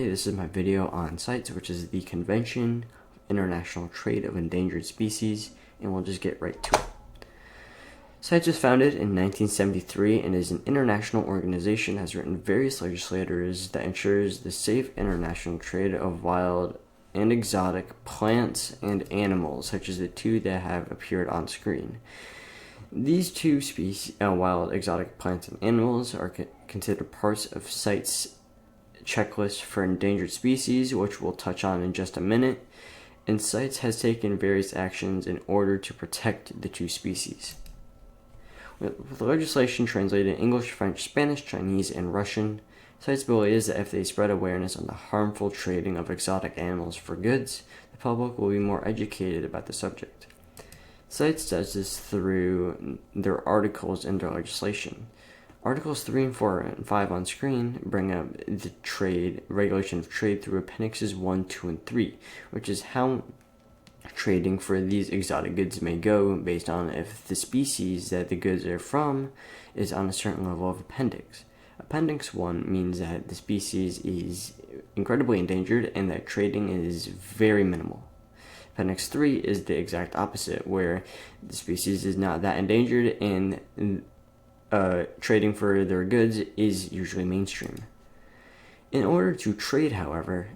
Okay, this is my video on Cites, which is the Convention of International Trade of Endangered Species, and we'll just get right to it. Cites was founded in 1973 and is an international organization that has written various legislators that ensures the safe international trade of wild and exotic plants and animals, such as the two that have appeared on screen. These two species, wild exotic plants and animals, are considered parts of Cites' checklist for endangered species, which we'll touch on in just a minute, and Cites has taken various actions in order to protect the two species. With the legislation translated in English, French, Spanish, Chinese, and Russian, Cites believes that if they spread awareness on the harmful trading of exotic animals for goods, the public will be more educated about the subject. Cites does this through their articles in their legislation. Articles 3 and 4 and 5 on screen bring up the regulation of trade through Appendixes 1, 2, and 3, which is how trading for these exotic goods may go based on if the species that the goods are from is on a certain level of appendix. Appendix 1 means that the species is incredibly endangered and that trading is very minimal. Appendix 3 is the exact opposite, where the species is not that endangered and trading for their goods is usually mainstream. In order to trade, however,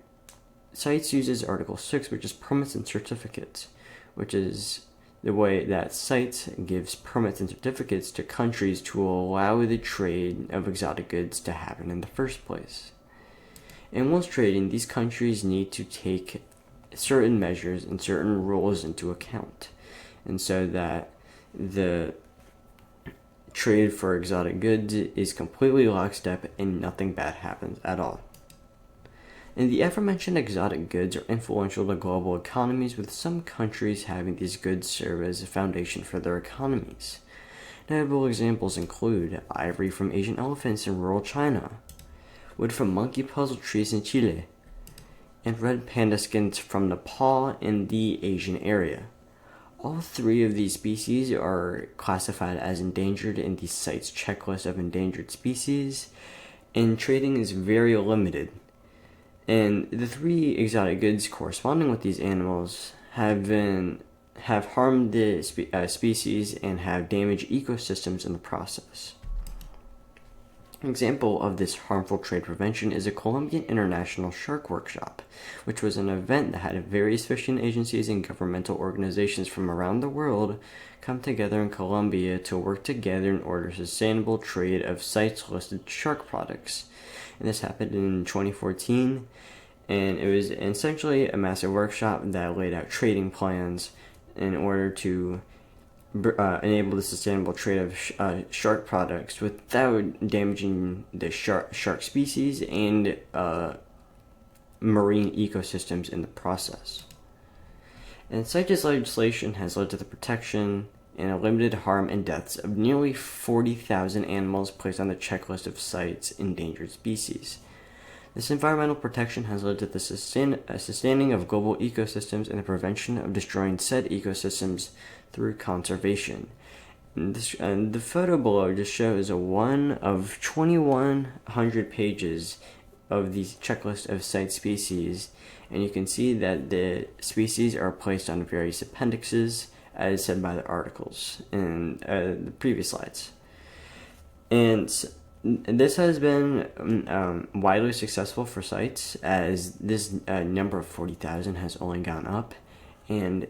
Cites uses Article 6, which is permits and certificates, which is the way that Cites gives permits and certificates to countries to allow the trade of exotic goods to happen in the first place. And once trading, these countries need to take certain measures and certain rules into account, and so that the trade for exotic goods is completely lockstep and nothing bad happens at all. And the aforementioned exotic goods are influential to global economies, with some countries having these goods serve as a foundation for their economies. Notable examples include ivory from Asian elephants in rural China, wood from monkey puzzle trees in Chile, and red panda skins from Nepal in the Asian area. All three of these species are classified as endangered in the Cites checklist of endangered species, and trading is very limited. And the three exotic goods corresponding with these animals have harmed the species and have damaged ecosystems in the process. An example of this harmful trade prevention is a Colombian International Shark Workshop, which was an event that had various fishing agencies and governmental organizations from around the world come together in Colombia to work together in order to sustainable trade of Cites-listed shark products. And this happened in 2014, and it was essentially a massive workshop that laid out trading plans in order to enable the sustainable trade of shark products without damaging the shark species and marine ecosystems in the process. And Cites legislation has led to the protection and a limited harm and deaths of nearly 40,000 animals placed on the checklist of Cites endangered species. This environmental protection has led to the sustaining of global ecosystems and the prevention of destroying said ecosystems through conservation. And the photo below just shows one of 2,100 pages of the checklist of Cites species, and you can see that the species are placed on various appendixes, as said by the articles in the previous slides. And this has been widely successful for Cites, as this number of 40,000 has only gone up, and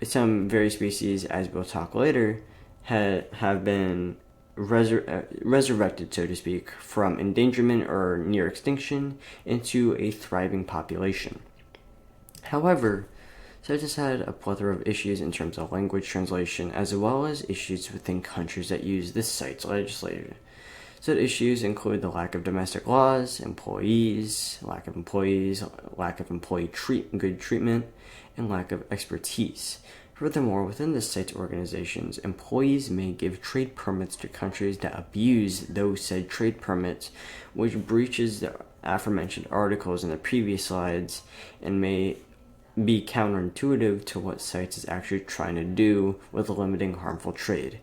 some various species, as we'll talk later, have been resurrected, so to speak, from endangerment or near extinction into a thriving population. However, Cites has had a plethora of issues in terms of language translation, as well as issues within countries that use this Cites legislator. Said issues include the lack of domestic laws, lack of employee good treatment, and lack of expertise. Furthermore, within the Cites organizations, employees may give trade permits to countries that abuse those said trade permits, which breaches the aforementioned articles in the previous slides and may be counterintuitive to what Cites is actually trying to do with limiting harmful trade.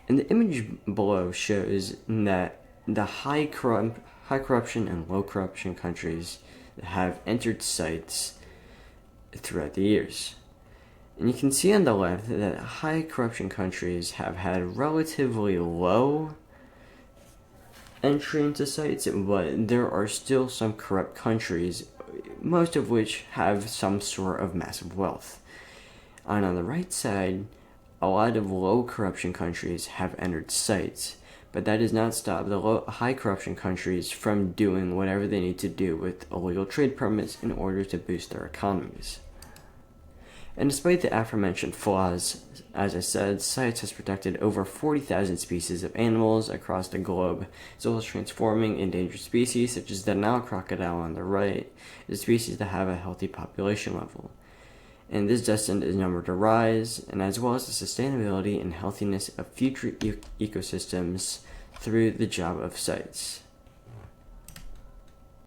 And the image below shows that the high high corruption and low corruption countries that have entered Cites throughout the years. And you can see on the left that high corruption countries have had relatively low entry into Cites, but there are still some corrupt countries, most of which have some sort of massive wealth. And on the right side, a lot of low corruption countries have entered Cites, but that does not stop the high corruption countries from doing whatever they need to do with illegal trade permits in order to boost their economies. And despite the aforementioned flaws, as I said, Cites has protected over 40,000 species of animals across the globe, as well as transforming endangered species such as the Nile crocodile on the right into species that have a healthy population level. And this destined its number to rise, and as well as the sustainability and healthiness of future ecosystems through the job of Cites.